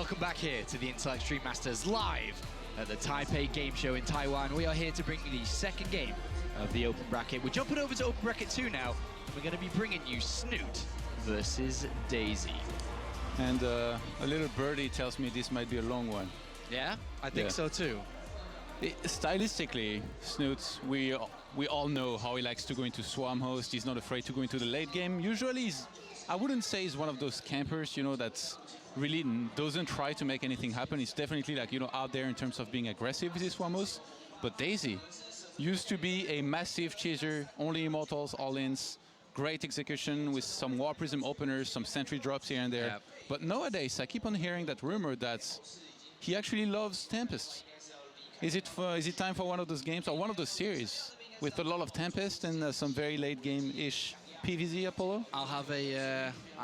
Welcome back here to the Intel Extreme Masters live at the Taipei Game Show in Taiwan. We are here to bring you the second game of the Open Bracket. We're jumping over to Open Bracket 2 now. We're going to be bringing you Snute versus Daisy. And a little birdie tells me this might be a long one. Yeah, I think so too. Stylistically, Snute, we all know how he likes to go into Swarm Host. He's not afraid to go into the late game. Usually, I wouldn't say he's one of those campers, you know, that's really doesn't try to make anything happen. He's definitely like, you know, out there in terms of being aggressive with his Swarm Host. But Daisy used to be a massive chaser, only Immortals, all-ins, great execution with some War Prism openers, some sentry drops here and there. Yep. But nowadays, I keep on hearing that rumor that he actually loves Tempest. Is it time for one of those games or one of those series with a lot of Tempest and some very late game-ish PvZ, Apollo? I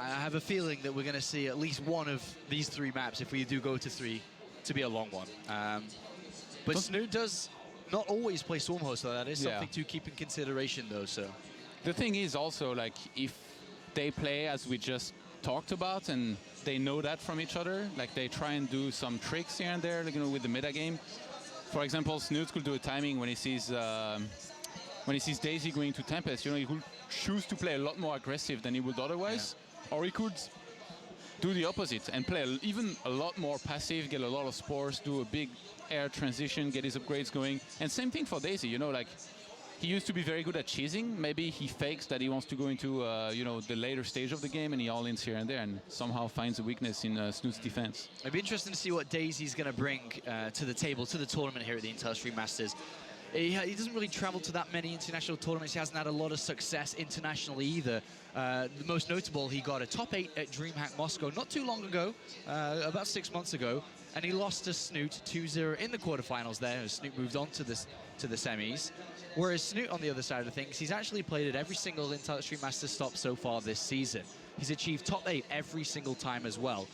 have a feeling that we're going to see at least one of these three maps, if we do go to three, to be a long one. But Snute does not always play Swarm Host, so that is something to keep in consideration, though. So the thing is also, like, if they play as we just talked about and they know that from each other, like they try and do some tricks here and there, like, you know, with the meta game. For example, Snute could do a timing when he sees Daisy going to Tempest. You know, he could choose to play a lot more aggressive than he would otherwise, or he could do the opposite and play even a lot more passive, get a lot of spores, do a big air transition, get his upgrades going. And same thing for Daisy. You know, like he used to be very good at cheesing. Maybe he fakes that he wants to go into you know, the later stage of the game, and he all-ins here and there, and somehow finds a weakness in Snute's defense. It'd be interesting to see what Daisy's going to bring to the table, to the tournament here at the Intel Extreme Masters. He doesn't really travel to that many international tournaments. He hasn't had a lot of success internationally either. The most notable, he got a top 8 at DreamHack Moscow not too long ago, about 6 months ago, and he lost to Snute 2-0 in the quarterfinals there, as Snute moved on to the semis. Whereas Snute, on the other side of things, he's actually played at every single Intel Extreme Masters stop so far this season. He's achieved top 8 every single time as well.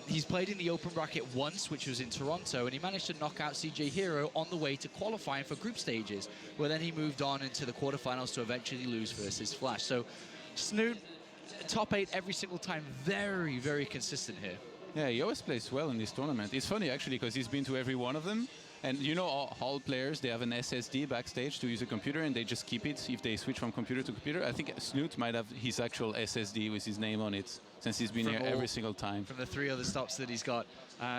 He's played in the Open Bracket once, which was in Toronto, and he managed to knock out CJ Hero on the way to qualifying for group stages, where then he moved on into the quarterfinals to eventually lose versus Flash. So Snute, top 8 every single time, very, very consistent here. Yeah, he always plays well in this tournament. It's funny, actually, because he's been to every one of them. And you know, all players, they have an SSD backstage to use a computer, and they just keep it if they switch from computer to computer. I think Snute might have his actual SSD with his name on it, since he's been here every single time. From the 3 other stops that he's got.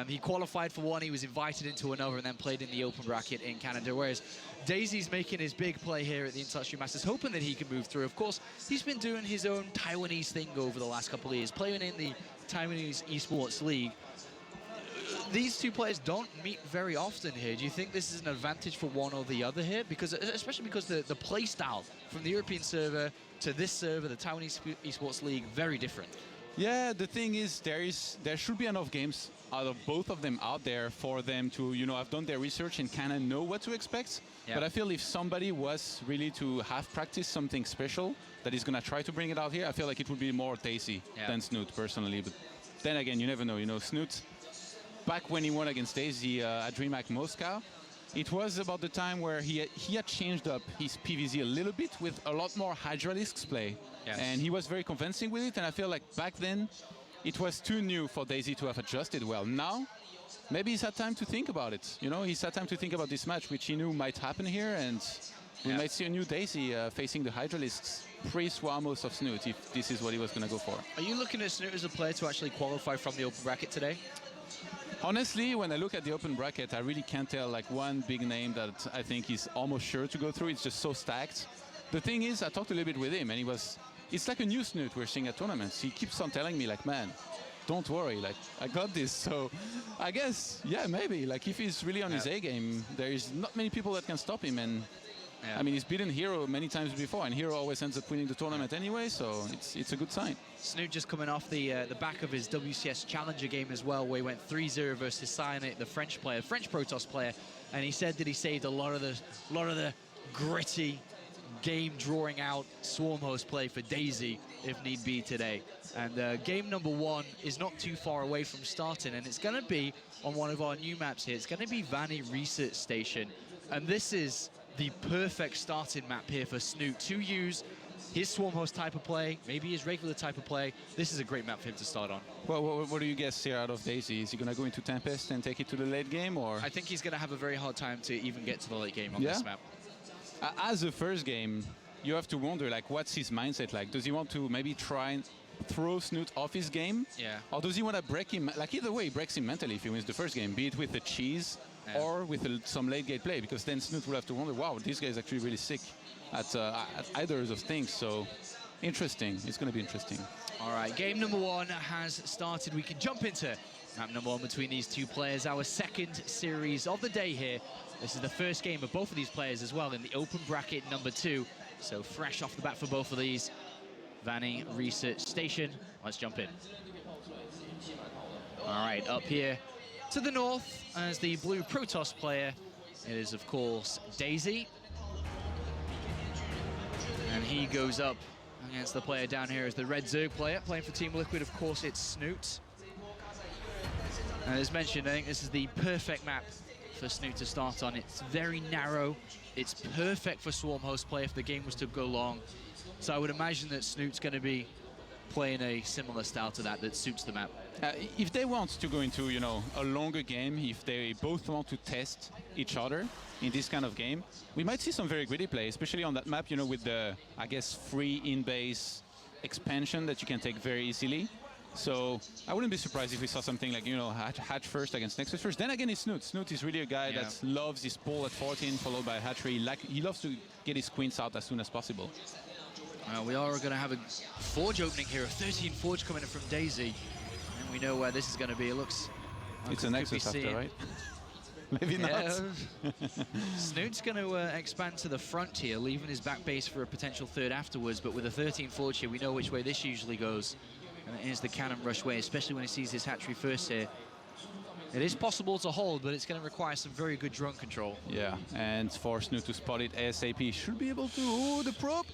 He qualified for one, he was invited into another, and then played in the Open Bracket in Canada. Whereas Daisy's making his big play here at the Intel Extreme Masters, hoping that he can move through. Of course, he's been doing his own Taiwanese thing over the last couple of years, playing in the Taiwanese Esports League. These two players don't meet very often here. Do you think this is an advantage for one or the other here? Because, especially because the play style from the European server to this server, the Taiwanese Esports League, very different. Yeah, the thing is, there should be enough games out of both of them out there for them to, you know, have done their research and kind of know what to expect. Yeah. But I feel if somebody was really to have practiced something special that is going to try to bring it out here, I feel like it would be more Daisy than Snute, personally. But then again, you never know. You know, Snute, back when he won against Daisy at DreamHack Moscow, it was about the time where he had changed up his PvZ a little bit with a lot more Hydralisks play. Yes. And he was very convincing with it, and I feel like back then it was too new for Daisy to have adjusted well. Now, maybe he's had time to think about it. You know, he's had time to think about this match, which he knew might happen here, and we might see a new Daisy facing the Hydralisks pre-Swarm Host of Snute, if this is what he was going to go for. Are you looking at Snute as a player to actually qualify from the Open Bracket today? Honestly, when I look at the Open Bracket, I really can't tell like one big name that I think is almost sure to go through. It's just so stacked. The thing is, I talked a little bit with him, and it's like a new Snute we're seeing at tournaments. He keeps on telling me, like, man, don't worry, like, I got this. So I guess, yeah, maybe. Like, if he's really on his A game, there is not many people that can stop him. And I mean, he's beaten Hero many times before, and Hero always ends up winning the tournament anyway, so it's a good sign. Snute just coming off the back of his WCS Challenger game as well, where he went 3-0 versus Cyanate, the French player, French Protoss player, and he said that he saved a lot of the gritty, game drawing out Swarm Host play for Daisy if need be today. And game number 1 is not too far away from starting, and it's going to be on one of our new maps here. It's going to be Vanny Research Station, and this is the perfect starting map here for Snute to use his Swarm Host type of play, maybe his regular type of play, this is a great map for him to start on. Well, what do you guess here out of Daisy? Is he going to go into Tempest and take it to the late game, or? I think he's going to have a very hard time to even get to the late game on this map. As a first game, you have to wonder, like, what's his mindset like? Does he want to maybe try and throw Snute off his game? Yeah. Or does he want to break him? Like, either way, he breaks him mentally if he wins the first game, be it with the cheese or with some late game play, because then Snute will have to wonder, wow, this guy is actually really sick at either of those things. So, interesting. It's going to be interesting. All right, game number one has started. We can jump into map number one between these two players, our second series of the day here. This is the first game of both of these players as well in the open bracket number 2. So fresh off the bat for both of these. Vanny Research Station. Let's jump in. All right, up here to the north as the blue Protoss player. It is, of course, Daisy. And he goes up against the player down here as the red Zerg player. Playing for Team Liquid, of course, it's Snute. And as mentioned, I think this is the perfect map for Snute to start on. It's very narrow. It's perfect for Swarm Host play if the game was to go long. So I would imagine that Snute's going to be playing a similar style to that suits the map. If they want to go into, you know, a longer game, if they both want to test each other in this kind of game, we might see some very gritty play, especially on that map, you know, with the, I guess, free in-base expansion that you can take very easily. So I wouldn't be surprised if we saw something like, you know, Hatch first against Nexus first. Then again, it's Snute. Snute is really a guy that loves his pull at 14, followed by Hatchery. He loves to get his queens out as soon as possible. We are going to have a Forge opening here, a 13 Forge coming in from Daisy. And we know where this is going to be. It looks... It's a Nexus after, right? Maybe not. Snute's going to expand to the front here, leaving his back base for a potential third afterwards. But with a 13 Forge here, we know which way this usually goes. And it is the cannon rush way, especially when he sees his hatchery first here. It is possible to hold, but it's going to require some very good drone control. Yeah, and for Snute to spot it ASAP, should be able to... Oh, the probe!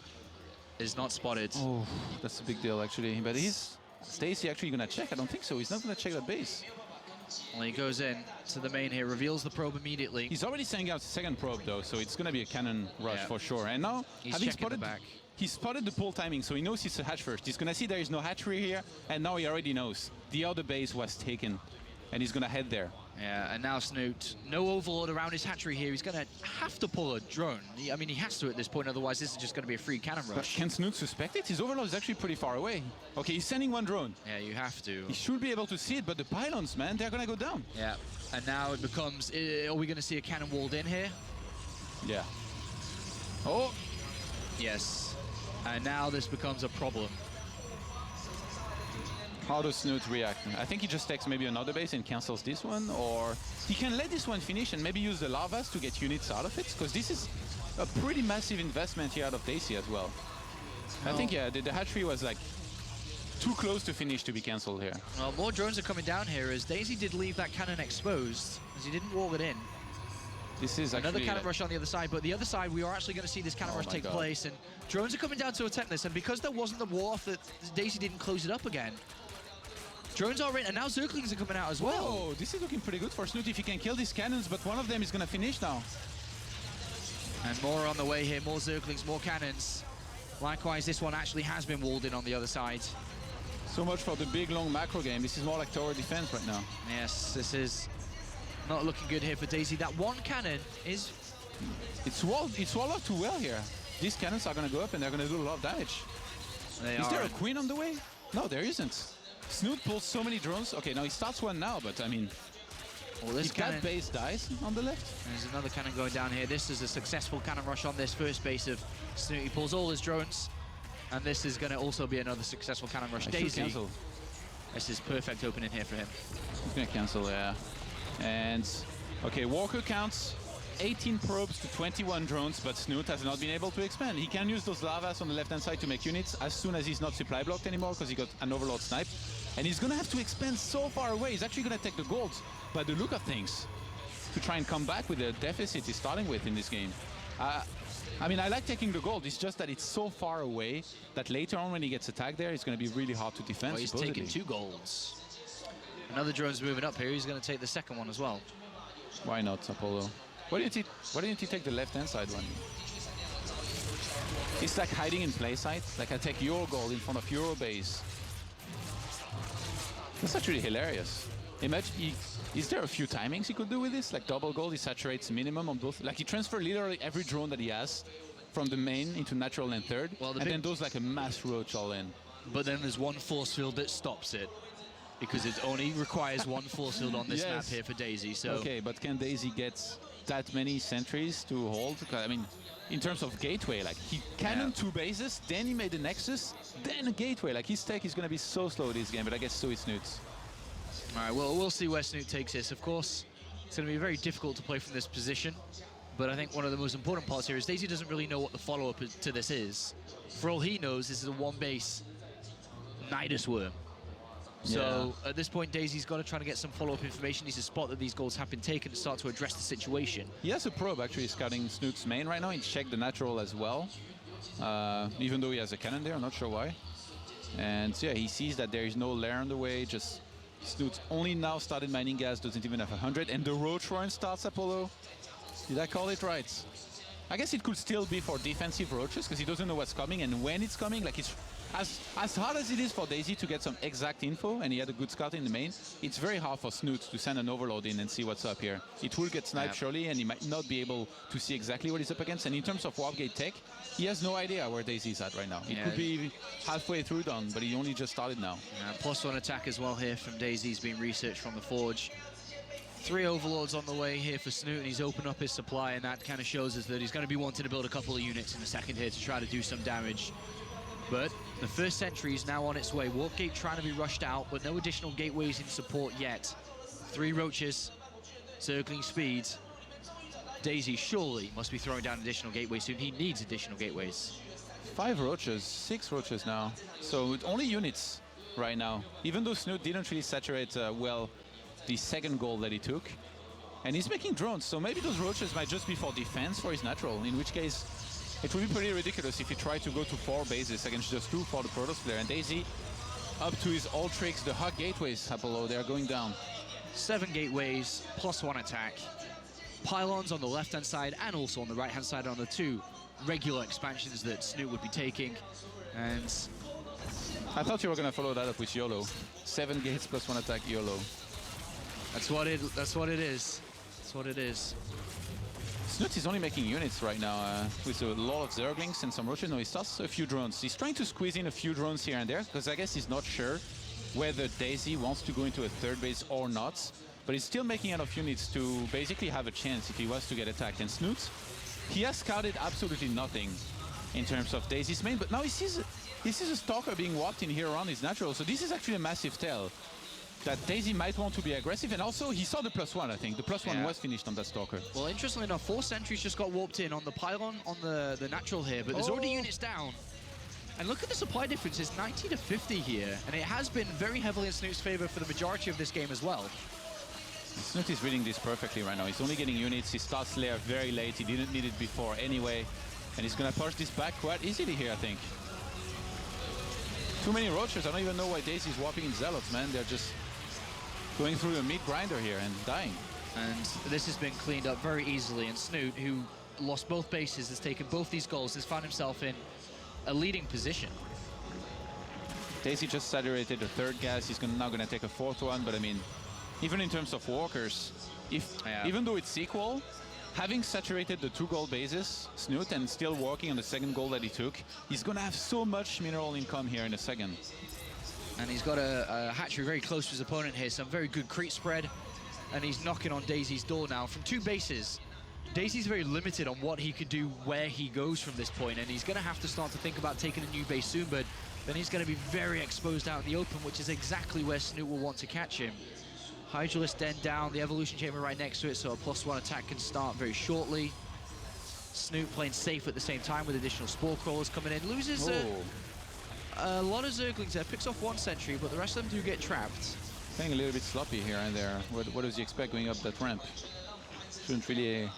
Is not spotted. Oh, that's a big deal, actually. But is Stacy actually going to check? I don't think so. He's not going to check that base. Well, he goes in to the main here, reveals the probe immediately. He's already sending out the second probe, though, so it's going to be a cannon rush for sure. And now, he's having checking spotted the back. He spotted the pull timing, so he knows it's a hatch first. He's going to see there is no hatchery here, and now he already knows. The other base was taken, and he's going to head there. Yeah, and now Snute, no overload around his hatchery here. He's going to have to pull a drone. I mean, he has to at this point, otherwise this is just going to be a free cannon rush. But can Snute suspect it? His overload is actually pretty far away. Okay, he's sending one drone. Yeah, you have to. He should be able to see it, but the pylons, man, they're going to go down. Yeah, and now it becomes, are we going to see a cannon walled in here? Yeah. Oh! Yes. And now this becomes a problem. How does Snute react? I think he just takes maybe another base and cancels this one, or he can let this one finish and maybe use the lavas to get units out of it, because this is a pretty massive investment here out of Daisy as well. I think, yeah, the hatchery was like too close to finish to be cancelled here. Well, more drones are coming down here as Daisy did leave that cannon exposed, as he didn't wall it in. This is another cannon rush on the other side, but the other side, we are actually going to see this cannon rush take place, and drones are coming down to attempt this, and because there wasn't the wall off, that Daisy didn't close it up again. Drones are in, and now Zerglings are coming out as well. Oh, this is looking pretty good for Snute if he can kill these cannons, but one of them is going to finish now. And more on the way here, more Zerglings, more cannons. Likewise, this one actually has been walled in on the other side. So much for the big, long macro game. This is more like tower defense right now. Yes, this is not looking good here for Daisy. That one cannon is... It's walled up too well here. These cannons are going to go up and they're going to do a lot of damage. Is there a queen on the way? No, there isn't. Snute pulls so many drones. Okay, now he starts one now, but I mean, well, this if that base dies on the left. There's another cannon going down here. This is a successful cannon rush on this first base of Snute. He pulls all his drones, and this is going to also be another successful cannon rush. Daisy. This is perfect opening here for him. He's going to cancel, yeah. And, okay, Walker counts 18 probes to 21 drones, but Snute has not been able to expand. He can use those lavas on the left-hand side to make units as soon as he's not supply blocked anymore because he got an overload snipe. And he's going to have to expand so far away. He's actually going to take the golds by the look of things to try and come back with the deficit he's starting with in this game. I mean, I like taking the gold. It's just that it's so far away that later on when he gets attacked there, it's going to be really hard to defend. Well, he's taking 2 golds. Another drone's moving up here. He's going to take the second one as well. Why not, Apollo? Why didn't he take the left-hand side one? It's like hiding in play sight. Like I take your gold in front of your base. That's actually hilarious. Imagine, is there a few timings he could do with this? Like double gold, he saturates minimum on both. Like he transfers literally every drone that he has from the main into natural and third. Well, and then does like a mass roach all in. But then there's one force field that stops it, because it only requires one force field on this map here for Daisy. So okay, but can Daisy get that many sentries to hold? I mean, in terms of gateway, like he cannoned 2 bases, then he made the Nexus, then a gateway. Like his tech is going to be so slow this game, but I guess so is Snoot's. All right, well, we'll see where Snoot takes this. Of course, it's going to be very difficult to play from this position, but I think one of the most important parts here is Daisy doesn't really know what the follow-up to this is. For all he knows, this is a 1-base Nidus Worm. So at this point, Daisy's got to try to get some follow-up information. Needs to spot that these goals have been taken to start to address the situation. He has a probe actually scouting Snoot's main right now. He checked the natural as well, even though he has a cannon there. I'm not sure why. And yeah, he sees that there is no lair on the way. Just Snoot only now started mining gas, doesn't even have 100. And the Roach run starts, Apollo. Did I call it right? I guess it could still be for defensive roaches because he doesn't know what's coming and when it's coming. Like it's as hard as it is for Daisy to get some exact info, and he had a good scout in the main, it's very hard for Snoot to send an overload in and see what's up here. It will get sniped surely, and he might not be able to see exactly what he's up against. And in terms of Warp Gate tech, he has no idea where Daisy's at right now. It could be halfway through done, but he only just started now. +1 attack as well here from Daisy's being researched from the Forge. 3 overlords on the way here for Snoot, and he's opened up his supply, and that kind of shows us that he's going to be wanting to build a couple of units in the second here to try to do some damage. But the first sentry is now on its way. Warp Gate trying to be rushed out, but no additional gateways in support yet. 3 roaches, circling speeds. Daisy surely must be throwing down additional gateways soon. He needs additional gateways. 5 roaches, 6 roaches now. So only units right now. Even though Snoot didn't really saturate well the second goal that he took. And he's making drones, so maybe those roaches might just be for defense for his natural, in which case it would be pretty ridiculous if he tried to go to 4 bases against just 2 for the Protoss player. And Daisy, up to his old tricks, the hot gateways, Apollo, they are going down. 7 gateways, +1 attack. Pylons on the left-hand side and also on the right-hand side on the 2 regular expansions that Snoot would be taking. And I thought you were going to follow that up with YOLO. 7 gates +1 attack, YOLO. That's what it is. That's what it is. Snoot is only making units right now with a lot of Zerglings and some roaches. No, he starts a few drones. He's trying to squeeze in a few drones here and there because I guess he's not sure whether Daisy wants to go into a 3rd base or not. But he's still making enough units to basically have a chance if he was to get attacked. And Snoot, he has scouted absolutely nothing in terms of Daisy's main, but now he sees a Stalker being walked in here around his natural. So this is actually a massive tell that Daisy might want to be aggressive, and also he saw the +1, I think. The +1 was finished on that Stalker. Well, interestingly enough, 4 sentries just got warped in on the pylon on the natural here, but there's already units down. And look at the supply difference, it's 90 to 50 here, and it has been very heavily in Snoot's favor for the majority of this game as well. Snoot is reading this perfectly right now. He's only getting units, he starts lair very late, he didn't need it before anyway, and he's gonna push this back quite easily here, I think. Too many roaches, I don't even know why Daisy's warping in Zealots, man. They're just going through a meat grinder here and dying. And this has been cleaned up very easily, and Snoot, who lost both bases, has taken both these goals, has found himself in a leading position. Daisy just saturated the 3rd gas, he's now gonna take a 4th one, but I mean, even in terms of walkers, even though it's equal, having saturated the 2 gold bases, Snoot, and still working on the 2nd goal that he took, he's gonna have so much mineral income here in a second. And he's got a hatchery very close to his opponent here, some very good creep spread, and he's knocking on Daisy's door now from 2 bases. Daisy's very limited on what he could do where he goes from this point, and he's going to have to start to think about taking a new base soon, but then he's going to be very exposed out in the open, which is exactly where Snoot will want to catch him. Hydralisk Den down, the Evolution Chamber right next to it, so a +1 attack can start very shortly. Snoot playing safe at the same time with additional Spore Crawlers coming in. Loses a lot of Zerglings there, picks off 1 sentry, but the rest of them do get trapped. Playing a little bit sloppy here and there. What does he expect going up that ramp? Shouldn't really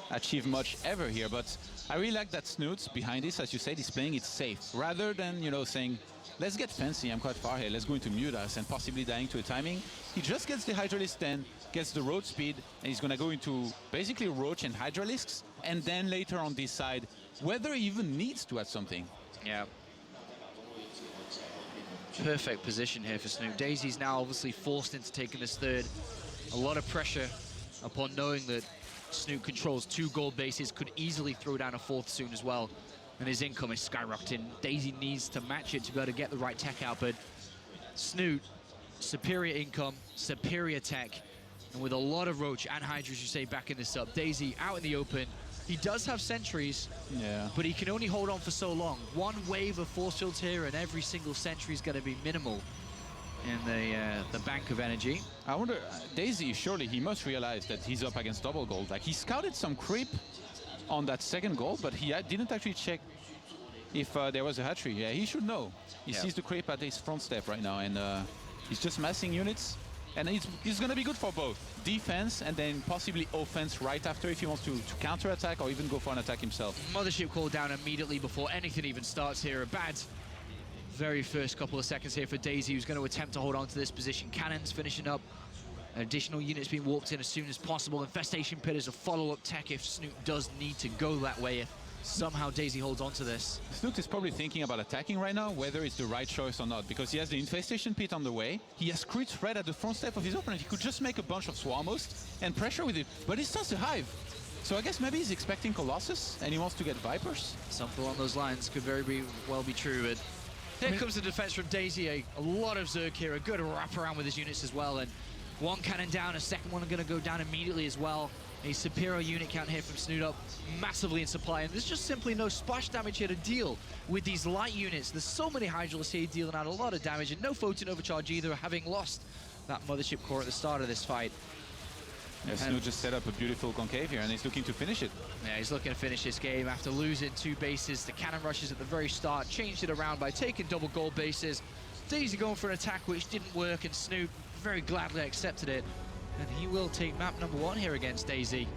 achieve much ever here, but I really like that Snoot behind this, as you said, he's playing it safe. Rather than, you know, saying, let's get fancy, I'm quite far here, let's go into Mutas and possibly dying to a timing. He just gets the Hydralisk 10, gets the road speed, and he's gonna go into basically Roach and Hydralisks, and then later on this side, whether he even needs to add something. Yeah. Perfect position here for Snoop. Daisy's now obviously forced into taking this third. A lot of pressure upon knowing that Snoop controls 2 gold bases, could easily throw down a 4th soon as well. And his income is skyrocketing. Daisy needs to match it to be able to get the right tech out, but Snoot, superior income, superior tech, and with a lot of Roach and Hydra, as you say, backing this up. Daisy out in the open. He does have sentries, but he can only hold on for so long. 1 wave of force fields here, and every single sentry is going to be minimal in the bank of energy. I wonder, Daisy, surely he must realize that he's up against double gold. Like, he scouted some creep on that second gold, but he didn't actually check if there was a hatchery. Yeah, he should know. He sees the creep at his front step right now, and he's just massing units. And he's going to be good for both defense and then possibly offense right after if he wants to counter-attack or even go for an attack himself. Mothership called down immediately before anything even starts here. A bad very first couple of seconds here for Daisy, who's going to attempt to hold on to this position. Cannons finishing up. Additional units being warped in as soon as possible. Infestation Pit is a follow-up tech if Snoop does need to go that way, if somehow Daisy holds on to this. Snoop is probably thinking about attacking right now, whether it's the right choice or not, because he has the Infestation Pit on the way. He has crits right at the front step of his opponent. He could just make a bunch of Swarmos and pressure with it, but he starts to Hive. So I guess maybe he's expecting Colossus and he wants to get Vipers. Something along those lines could well be true, but here comes the defense from Daisy. A lot of Zerg here, a good wraparound with his units as well, and 1 cannon down, a second one going to go down immediately as well. A superior unit count here from Snoot up massively in supply, and there's just simply no splash damage here to deal with these light units. There's so many Hydrals here dealing out a lot of damage, and no Photon Overcharge either, having lost that Mothership core at the start of this fight. Yeah, Snoot just set up a beautiful concave here, and he's looking to finish it. Yeah, he's looking to finish this game after losing 2 bases. The cannon rushes at the very start, changed it around by taking double gold bases. Daisy going for an attack which didn't work, and Snoot very gladly accepted it. And he will take map number 1 here against Daisy.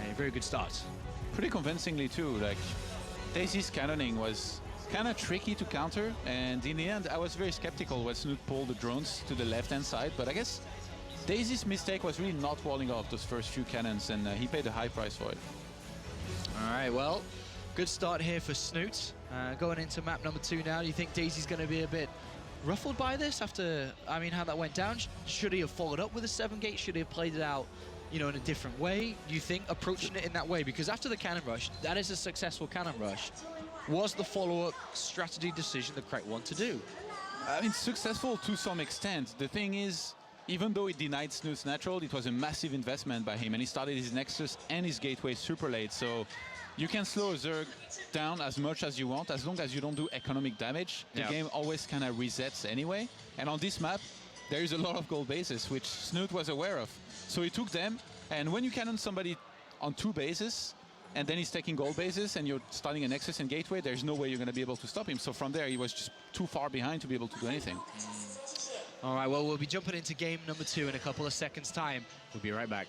A very good start. Pretty convincingly too. Like, Daisy's cannoning was kind of tricky to counter, and in the end I was very skeptical when Snoot pulled the drones to the left-hand side, but I guess Daisy's mistake was really not walling off those first few cannons, and he paid a high price for it. All right, well, good start here for Snoot. Going into map number 2 now, do you think Daisy's going to be a bit ruffled by this after, I mean, how that went down? Should he have followed up with a 7-gate? Should he have played it out, you know, in a different way? Do you think approaching it in that way? Because after the cannon rush, that is a successful cannon rush. Was the follow-up strategy decision the correct one to do? I mean, successful to some extent. The thing is, even though it denied Snoot's natural, it was a massive investment by him, and he started his Nexus and his Gateway super late, so you can slow a Zerg down as much as you want, as long as you don't do economic damage. The game always kind of resets anyway. And on this map, there is a lot of gold bases, which Snoot was aware of. So he took them, and when you cannon somebody on 2 bases, and then he's taking gold bases, and you're starting a Nexus and Gateway, there's no way you're going to be able to stop him. So from there, he was just too far behind to be able to do anything. All right, well, we'll be jumping into game number 2 in a couple of seconds' time. We'll be right back.